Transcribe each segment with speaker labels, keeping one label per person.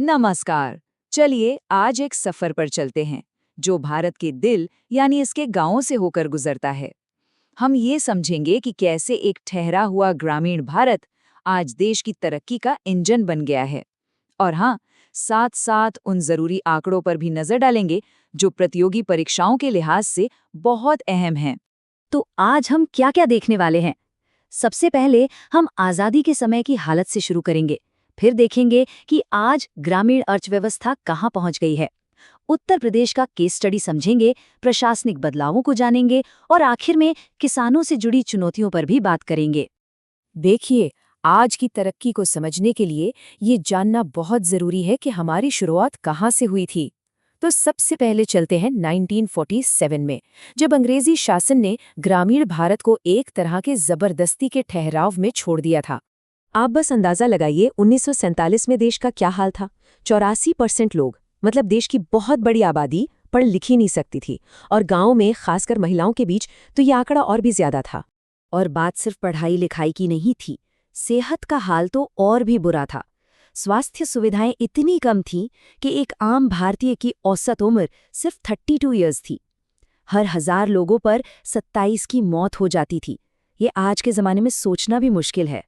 Speaker 1: नमस्कार। चलिए आज एक सफर पर चलते हैं जो भारत के दिल यानी इसके गांवों से होकर गुजरता है। हम ये समझेंगे कि कैसे एक ठहरा हुआ ग्रामीण भारत आज देश की तरक्की का इंजन बन गया है। और हाँ, साथ साथ उन जरूरी आंकड़ों पर भी नजर डालेंगे जो प्रतियोगी परीक्षाओं के लिहाज से बहुत अहम हैं।
Speaker 2: तो आज हम क्या क्या देखने वाले हैं? सबसे पहले हम आज़ादी के समय की हालत से शुरू करेंगे। फिर देखेंगे कि आज ग्रामीण अर्थव्यवस्था कहाँ पहुँच गई है। उत्तर प्रदेश का केस स्टडी समझेंगे, प्रशासनिक बदलावों को जानेंगे और आखिर में किसानों से जुड़ी चुनौतियों पर भी बात करेंगे।
Speaker 3: देखिए, आज की तरक्की को समझने के लिए ये जानना बहुत जरूरी है कि हमारी शुरुआत कहाँ से हुई थी। तो सबसे पहले चलते हैं 1947 में, जब अंग्रेजी शासन ने ग्रामीण भारत को एक तरह के जबरदस्ती के ठहराव में छोड़ दिया था। आप बस अंदाजा लगाइए 1947 में देश का क्या हाल था। 84% लोग, मतलब देश की बहुत बड़ी आबादी, पढ़ लिख ही नहीं सकती थी, और गांव में खासकर महिलाओं के बीच तो ये आंकड़ा और भी ज्यादा था।
Speaker 2: और बात सिर्फ पढ़ाई लिखाई की नहीं थी, सेहत का हाल तो और भी बुरा था। स्वास्थ्य सुविधाएं इतनी कम थीं कि एक आम भारतीय की औसत उम्र सिर्फ 32 इयर्स थी। हर 1000 लोगों पर 27 की मौत हो जाती थी। ये आज के ज़माने में सोचना भी मुश्किल है।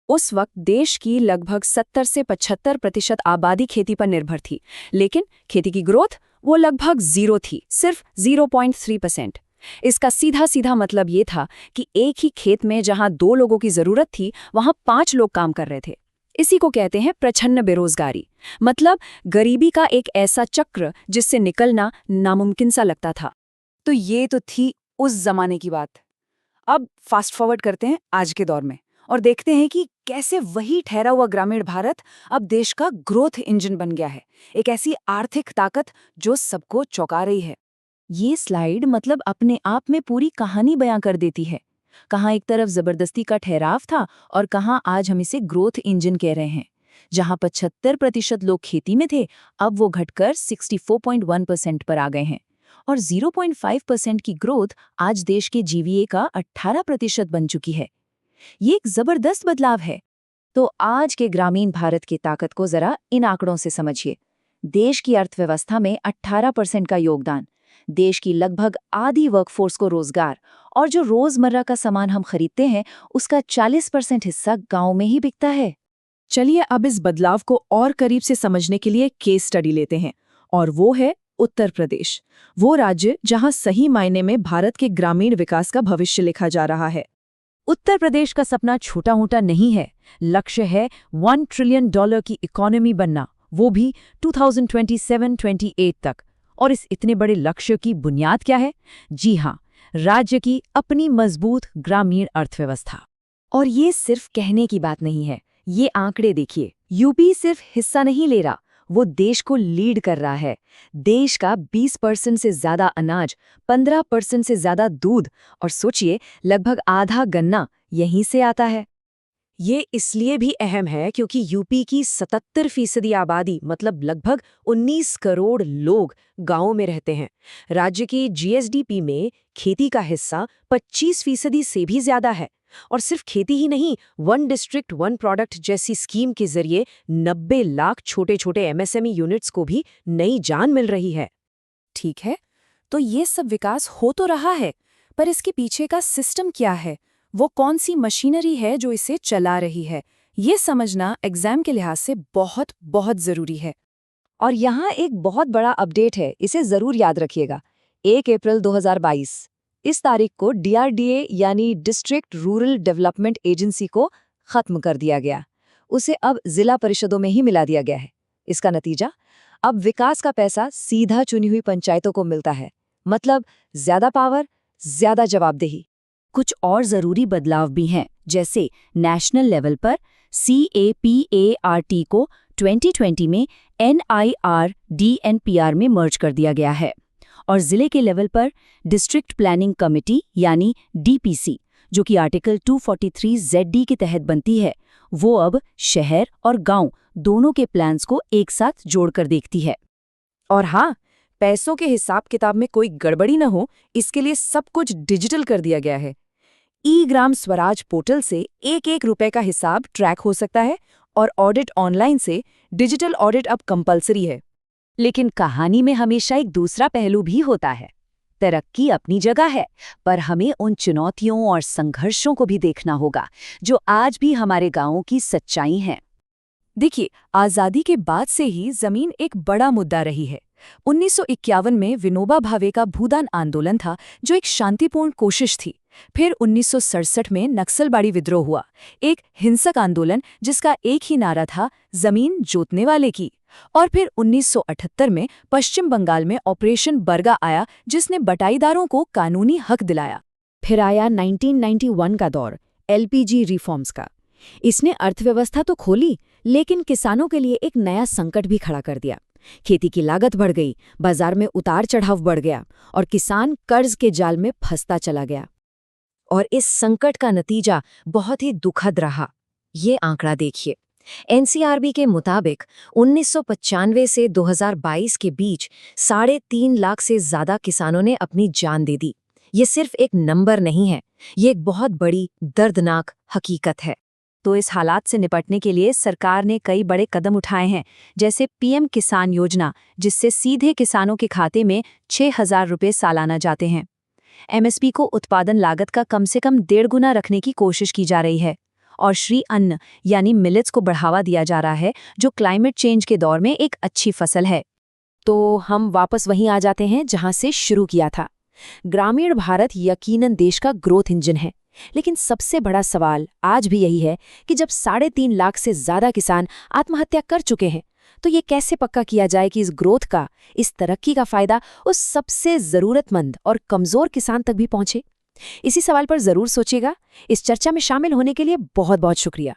Speaker 3: उस वक्त देश की लगभग 70 से 75% आबादी खेती पर निर्भर थी, लेकिन खेती की ग्रोथ वो लगभग 0 थी, सिर्फ 0.3%। इसका सीधा सीधा मतलब ये था कि एक ही खेत में जहां 2 लोगों की जरूरत थी, वहां 5 लोग काम कर रहे थे। इसी को कहते हैं प्रच्छन्न बेरोजगारी, मतलब गरीबी का एक ऐसा चक्र जिससे निकलना नामुमकिन सा लगता था।
Speaker 1: तो ये तो थी उस जमाने की बात। अब फास्ट फॉरवर्ड करते हैं आज के दौर में और देखते हैं कि कैसे वही ठहरा हुआ ग्रामीण भारत अब देश का ग्रोथ इंजन बन गया है, एक ऐसी आर्थिक ताकत जो सबको चौंका रही है।
Speaker 2: ये स्लाइड मतलब अपने आप में पूरी कहानी बयां कर देती है। कहाँ एक तरफ जबरदस्ती का ठहराव था और कहाँ आज हम इसे ग्रोथ इंजन कह रहे हैं। जहां 75% लोग खेती में थे, अब वो घटकर 64.1% पर आ गए हैं। और 0.5% की ग्रोथ आज देश के जीवीए का 18% बन चुकी है। ये एक जबरदस्त बदलाव है। तो आज के ग्रामीण भारत की ताकत को जरा इन आंकड़ों से समझिए। देश की अर्थव्यवस्था में 18% का योगदान, देश की लगभग आधी वर्कफोर्स को रोजगार, और जो रोजमर्रा का सामान हम खरीदते हैं उसका 40% हिस्सा गांव में ही बिकता है।
Speaker 3: चलिए अब इस बदलाव को और करीब से समझने के लिए केस स्टडी लेते हैं, और वो है उत्तर प्रदेश, वो राज्य जहां सही मायने में भारत के ग्रामीण विकास का भविष्य लिखा जा रहा है।
Speaker 2: उत्तर प्रदेश का सपना छोटा मोटा नहीं है। लक्ष्य है $1 ट्रिलियन की इकोनॉमी बनना, वो भी 2027-28 तक। और इस इतने बड़े लक्ष्य की बुनियाद क्या है? जी हाँ, राज्य की अपनी मजबूत ग्रामीण अर्थव्यवस्था। और ये सिर्फ कहने की बात नहीं है, ये आंकड़े देखिए। यूपी सिर्फ हिस्सा नहीं ले रहा, वो देश को लीड कर रहा है। देश का 20% से ज्यादा अनाज, 15% से ज्यादा दूध, और सोचिए लगभग आधा गन्ना यहीं से आता है।
Speaker 3: ये इसलिए भी अहम है क्योंकि यूपी की 77% आबादी, मतलब लगभग 19 करोड़ लोग, गांवों में रहते हैं। राज्य की जीएसडीपी में खेती का हिस्सा 25% से भी ज्यादा है। और सिर्फ खेती ही नहीं, वन डिस्ट्रिक्ट वन प्रोडक्ट जैसी स्कीम के जरिए 90 लाख छोटे छोटे एमएसएमई यूनिट्स को भी नई जान मिल रही है। ठीक है, तो ये सब विकास हो तो रहा है, पर इसके पीछे का सिस्टम क्या है? वो कौन सी मशीनरी है जो इसे चला रही है? ये समझना एग्जाम के लिहाज से बहुत बहुत जरूरी है।
Speaker 2: और यहाँ एक बहुत बड़ा अपडेट है, इसे जरूर याद रखिएगा। 1 अप्रैल 2022, इस तारीख को डीआरडीए यानी डिस्ट्रिक्ट रूरल डेवलपमेंट एजेंसी को खत्म कर दिया गया। उसे अब जिला परिषदों में ही मिला दिया गया है। इसका नतीजा, अब विकास का पैसा सीधा चुनी हुई पंचायतों को मिलता है। मतलब ज्यादा पावर, ज्यादा जवाबदेही। कुछ और जरूरी बदलाव भी हैं, जैसे नेशनल लेवल पर CAPART को 2020 में NIRDNPR में मर्ज कर दिया गया है। और जिले के लेवल पर डिस्ट्रिक्ट प्लानिंग कमेटी यानी DPC, जो कि आर्टिकल 243 ZD के तहत बनती है, वो अब शहर और गांव दोनों के प्लान्स को एक साथ जोड़कर देखती है।
Speaker 3: और हाँ, पैसों के हिसाब किताब में कोई गड़बड़ी न हो, इसके लिए सब कुछ डिजिटल कर दिया गया है। ई ग्राम स्वराज पोर्टल से एक एक रुपए का हिसाब ट्रैक हो सकता है
Speaker 2: और ऑडिट ऑनलाइन से डिजिटल ऑडिट अब कंपलसरी है।
Speaker 1: लेकिन कहानी में हमेशा एक दूसरा पहलू भी होता है। तरक्की अपनी जगह है, पर हमें उन चुनौतियों और संघर्षों को भी देखना होगा जो आज भी हमारे गांवों की सच्चाई हैं।
Speaker 2: देखिए, आज़ादी के बाद से ही जमीन एक बड़ा मुद्दा रही है। 1951 में विनोबा भावे का भूदान आंदोलन था, जो एक शांतिपूर्ण कोशिश थी। फिर 1967 में नक्सलबाड़ी विद्रोह हुआ, एक हिंसक आंदोलन जिसका एक ही नारा था, जमीन जोतने वाले की। और फिर 1978 में पश्चिम बंगाल में ऑपरेशन बरगा आया, जिसने बटाईदारों को कानूनी हक दिलाया।
Speaker 3: फिर आया 1991 का दौर, एलपीजी रिफॉर्म्स का। इसने अर्थव्यवस्था तो खोली, लेकिन किसानों के लिए एक नया संकट भी खड़ा कर दिया। खेती की लागत बढ़ गई, बाजार में उतार चढ़ाव बढ़ गया और किसान कर्ज के जाल में फंसता चला गया।
Speaker 4: और इस संकट का नतीजा बहुत ही दुखद रहा। ये आंकड़ा देखिए, एनसीआरबी के मुताबिक 1995 से 2022 के बीच 3.5 लाख से ज्यादा किसानों ने अपनी जान दे दी। ये सिर्फ एक नंबर नहीं है, ये एक बहुत बड़ी दर्दनाक हकीकत है।
Speaker 1: तो इस हालात से निपटने के लिए सरकार ने कई बड़े कदम उठाए हैं, जैसे पीएम किसान योजना, जिससे सीधे किसानों के खाते में 6,000 रुपये सालाना जाते हैं। एमएसपी को उत्पादन लागत का कम से कम 1.5 गुना रखने की कोशिश की जा रही है। और श्री अन्न यानी मिलेट्स को बढ़ावा दिया जा रहा है, जो क्लाइमेट चेंज के दौर में एक अच्छी फसल है।
Speaker 3: तो हम वापस वहीं आ जाते हैं जहां से शुरू किया था। ग्रामीण भारत यकीनन देश का ग्रोथ इंजन है, लेकिन सबसे बड़ा सवाल आज भी यही है कि जब 3.5 लाख से ज्यादा किसान आत्महत्या कर चुके हैं, तो ये कैसे पक्का किया जाए कि इस ग्रोथ का, इस तरक्की का फायदा उस सबसे जरूरतमंद और कमजोर किसान तक भी पहुंचे। इसी सवाल पर जरूर सोचिएगा। इस चर्चा में शामिल होने के लिए बहुत बहुत शुक्रिया।